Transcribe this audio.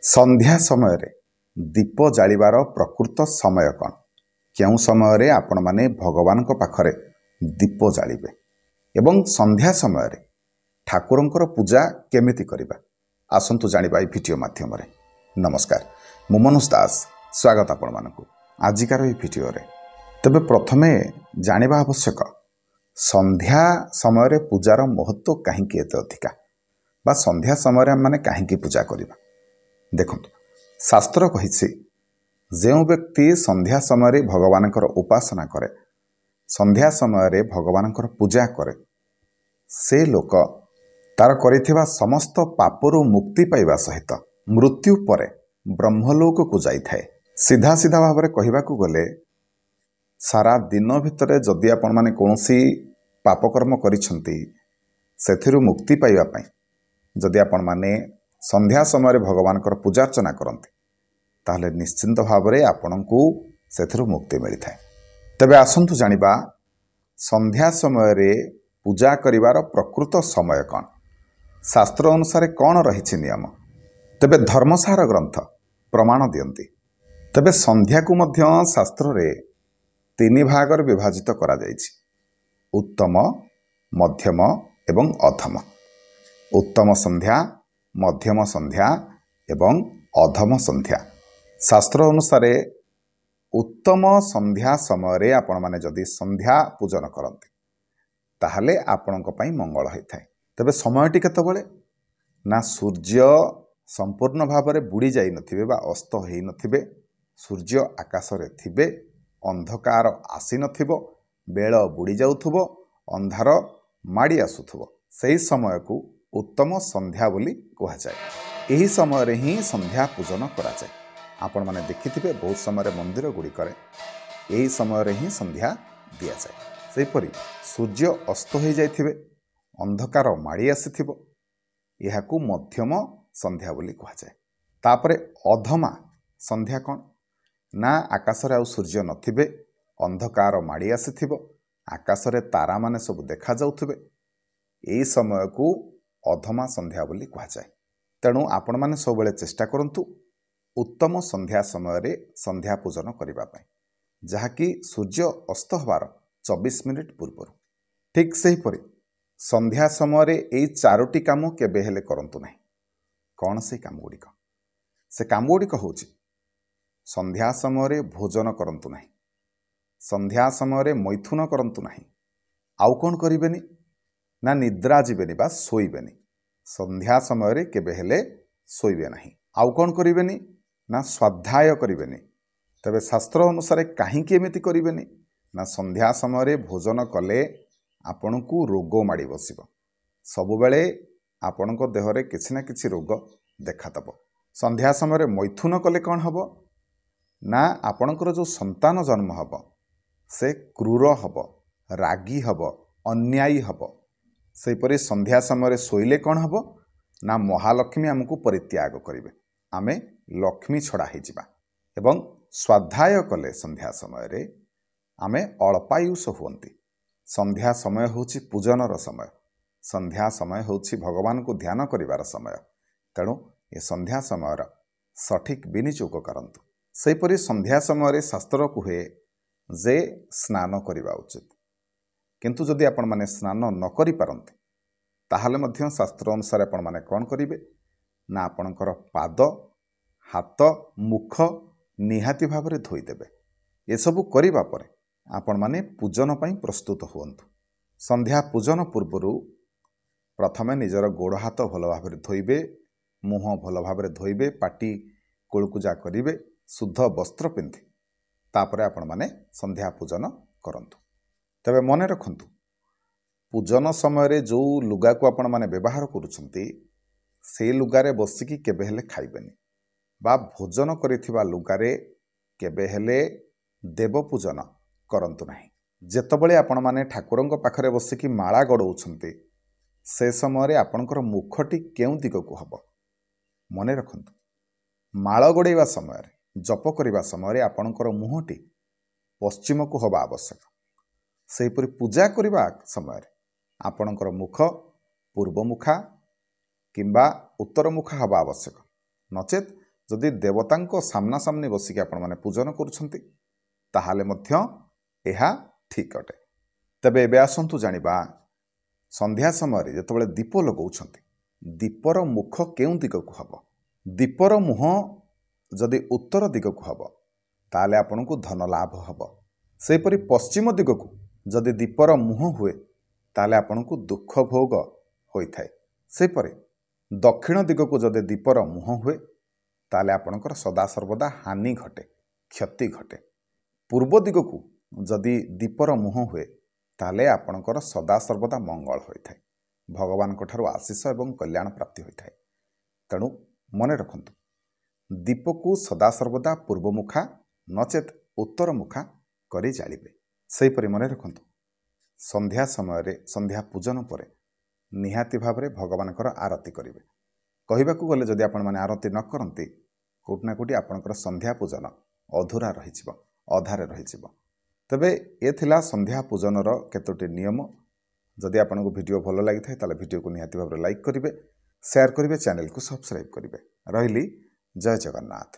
संध्या समय दीप जालिबार प्रकृत समय कौन क्यों समय आपण माने भगवान पाखरे दीप जालिबे एवं संध्या समय ठाकुरंकर पूजा केमिति करिबा आसंतु जानिबा ए भिडियो माध्यम रे। नमस्कार, मु मनोज दास स्वागत आपण मानकु आजिकार ए भिडियो रे। तबे प्रथमे जानिबा आवश्यक संध्या समय पूजार महत्व कहीं एते अधिका बा संध्या समय माने कहीं पूजा करिबा। देखंतु शास्त्र कहिछि जो व्यक्ति संध्या समय भगवानकर उपासना करे, संध्या समय भगवानकर पूजा करे, से लोक तार करिथिबा समस्त पापरु मुक्ति पाइबा सहित मृत्यु परे ब्रह्मलोक को जाइथाए। सीधा सीधा भाव में कहबाकू गले सारा दिन भितर जदि आपण माने कोनोसी पापकर्म करिसंती सेथिरु मुक्ति पाइबा पई जदि आपण माने संध्या समय भगवानकर पूजार्चना करते ताहले निश्चिंत भाव में आपणको सेथिरु मुक्ति मिलता है। तबे आसंतु जानिबा संध्या समय पूजा करिवार प्रकृत समय कौन, शास्त्र अनुसार कौन रही नियम। तबे धर्मसार ग्रंथ प्रमाण दियंती। तबे संध्या को मध्य शास्त्र रे तीन भागर विभाजित करा जायछि, उत्तम, मध्यम एवं अधम। उत्तम संध्या, मध्यम संध्या एवं अधम संध्या। शास्त्र अनुसार उत्तम संध्या समय आपण माने जदि संध्या पूजन करते ताहले आपणक पई मंगल होइथाय। तबे समयटी केतबेले ना सूर्य संपूर्ण भाव में बुड़ी जाई नथिबे बा अस्त होई नथिबे, सूर्य आकाश रे थिबे, अंधकार आसी नथिबो, बेल बुड़ी जाउथबो, अंधार माड़ी आसुथबो, सेही समय को उत्तम संध्या बोली कहा जाए। यही समय रे ही संध्या पूजन करा जाए। आपण माने देखिथिबे बहुत समय मंदिर गुड़िकर यही समय रे ही संध्या दिया जाए। सेहीपरि सूर्य अस्त हो जाइथिबे, अंधकार माड़ी आसीथिबो, यहाकू मध्यम संध्या बोली कहा जाए। तापरे अधमा संध्या कौन ना आकाश रे आउ सूर्य नथिबे, अंधकार माड़ी आसीथिबो, आकाश रे तारा माने सब देखा जाउथिबे, एही समय को अधमा संध्या बोली कहा जाए। तेणु आपण माने सब बेले चेष्टा करंतु उत्तम संध्या समय संध्या पूजन करिबा पई, जहाँकि सूर्य अस्त होबार 24 मिनिट पूर्व। ठीक सही परि संध्या समय एई चारोटी काम केबे हेले करंतु नाही। कौन से काम गुड़िक? से काम गुड़िक होछि संध्या समय भोजन करंतु नाही, संध्या समय मैथुन करंतु नाही, आउ कौन करिबेनी ना निद्रा जीवेनी बा सोइबेनी। संध्या समय केबे हेले सोइबे नाही। आउ कौन करिबेनी ना स्वाध्याय करिबेनी। तबे शास्त्र अनुसार कहीं एमिति करिबेनी ना संध्या समय भोजन कले आपनकू रोग माड़ी बसिबो, सबुबेले आपणको देहरे किछि ना किछि रोग देखादब। संध्या समय मैथुन कले कौन हबो ना आपणकर जो संतान जन्म हबो से क्रूर हबो, रागी हबो, अन्यायी हबो। सेहीपरि संध्या समय शोइले कौन हबो ना महालक्ष्मी आमको परित्याग करिवे, आमे लक्ष्मी छड़ा हो जिबा। एवं स्वाध्याय कले संध्या समय आमे अल्पायुष हुअंती। संध्या समय होछि पूजनर समय, संध्या समय होछि भगवान को ध्यान करिवार समय। तेणु ये संध्या समय सठिक विनियोग करंतु। सेहीपरि संध्या समय शास्त्र कहे जे स्नान करिबा उचित, किंतु जदि आपण माने स्नान न करि पारंते ताहले मध्य शास्त्र अनुसार आपण माने कौन करिवे ना आपणकर पाद, हाथ, मुख निहाती भाव में धोईदेवे। ये सबु करिबा परे आपण माने पूजन पई प्रस्तुत हुअन्तु। संध्या पूजन पूर्वरु प्रथमे निजर गोड़ हाथ भल भाव में धोइबे, मुह भल भाव में धोइबे, पाटी कुलकुजा करिवे, शुद्ध वस्त्र पिंधि तापरे आपण माने संध्या पूजन करंतु। तबे मने रखंतु पूजन समय जो लुगा को आपण माने व्यवहार करुछंती से लुगारे बसिकी केबे हेले खाइबेनी बा भोजन करिथिबा लुगारे केबे हेले देव पूजन करंतु नाही। जेतबळे आपण माने ठाकुरंक पाखरे बसिकी माळा गडौछंती से समय आपणकर मुखटी केउ दिग को हबो मने रखंतु। माळ गडैवा समय जप करिवा समय आपणकर मुहटी पश्चिम को हबा आवश्यक। सेहीपरि पूजा करिवा समय आपणकर मुख पूर्व मुखा किंबा उत्तर मुखा हवा आवश्यक, नचेत ଯଦି ଦେବତାଙ୍କ ସାମ୍ନାସାମ୍ନି ବସିକି ଆପଣମାନେ ପୂଜନ କରୁଛନ୍ତି ତାହେଲେ ମଧ୍ୟ ଏହା ଠିକ୍ ଅଟେ। ତେବେ ଏବେ ଆସନ୍ତୁ ଜାଣିବା ସନ୍ଧ୍ୟା ସମୟରେ ଯେତେବେଳେ ଦୀପ ଲଗାଉଛନ୍ତି ଦୀପର ମୁଖ କେଉଁ ଦିଗକୁ ହେବ। ଦୀପର ମୁହଁ ଯଦି ଉତ୍ତର ଦିଗକୁ ହେବ ତାହେଲେ ଆପଣଙ୍କୁ ଧନ ଲାଭ ହେବ। ସେହିପରି ପଶ୍ଚିମ ଦିଗକୁ ଯଦି ଦୀପର ମୁହଁ ହୁଏ ତାହେଲେ ଆପଣଙ୍କୁ ଦୁଃଖ ଭୋଗ ହୋଇଥାଏ। ସେହିପରି ଦକ୍ଷିଣ ଦିଗକୁ ଯଦି ଦୀପର ମୁହଁ ହୁଏ ତାହେଲେ ଆପଣଙ୍କର ସଦାସର୍ବଦା ହାନି ଘଟେ, କ୍ଷତି ଘଟେ। ପୂର୍ବ ଦିଗକୁ ଯଦି ଦୀପର ମୁହଁ ହୁଏ ତାହେଲେ ଆପଣଙ୍କର ସଦାସର୍ବଦା ମଙ୍ଗଳ ହୋଇଥାଏ, ଭଗବାନଙ୍କ ଠାରୁ ଆଶୀଷ ଏବଂ କଲ୍ୟାଣ ପ୍ରାପ୍ତି ହୋଇଥାଏ। ତେଣୁ ମନେ ରଖନ୍ତୁ ଦୀପକୁ ସଦାସର୍ବଦା ପୂର୍ବମୁଖା ନଚେତ୍ ଉତ୍ତରମୁଖା କରି ଜାଳିବେ। ସେହିପରି ମନେ ରଖନ୍ତୁ ସନ୍ଧ୍ୟା ସମୟରେ ସନ୍ଧ୍ୟା ପୂଜନ ପରେ ନିହାତି ଭାବରେ ଭଗବାନଙ୍କର ଆରତି କରିବେ। କହିବାକୁ ଗଲେ ଯଦି ଆପଣମାନେ ଆରତି ନ କରନ୍ତି କେଉଁଠି ନା କେଉଁଠି ଆପଣଙ୍କର ସନ୍ଧ୍ୟା ପୂଜନ ଅଧୁରା ରହିଯିବ, ଅଧାରେ ରହିଯିବ। ତେବେ ଏ ଥିଲା ସନ୍ଧ୍ୟା ପୂଜନର କେତୋଟି ନିୟମ। ଯଦି ଆପଣଙ୍କୁ ଭିଡ଼ିଓ ଭଲ ଲାଗିଥାଏ ତାହେଲେ ଭିଡ଼ିଓକୁ ନିହାତି ଭାବରେ ଲାଇକ୍ କରିବେ, ସେୟାର କରିବେ, ଚ୍ୟାନେଲକୁ ସବସ୍କ୍ରାଇବ୍ କରିବେ। ରହିଲି, ଜୟ ଜଗନ୍ନାଥ।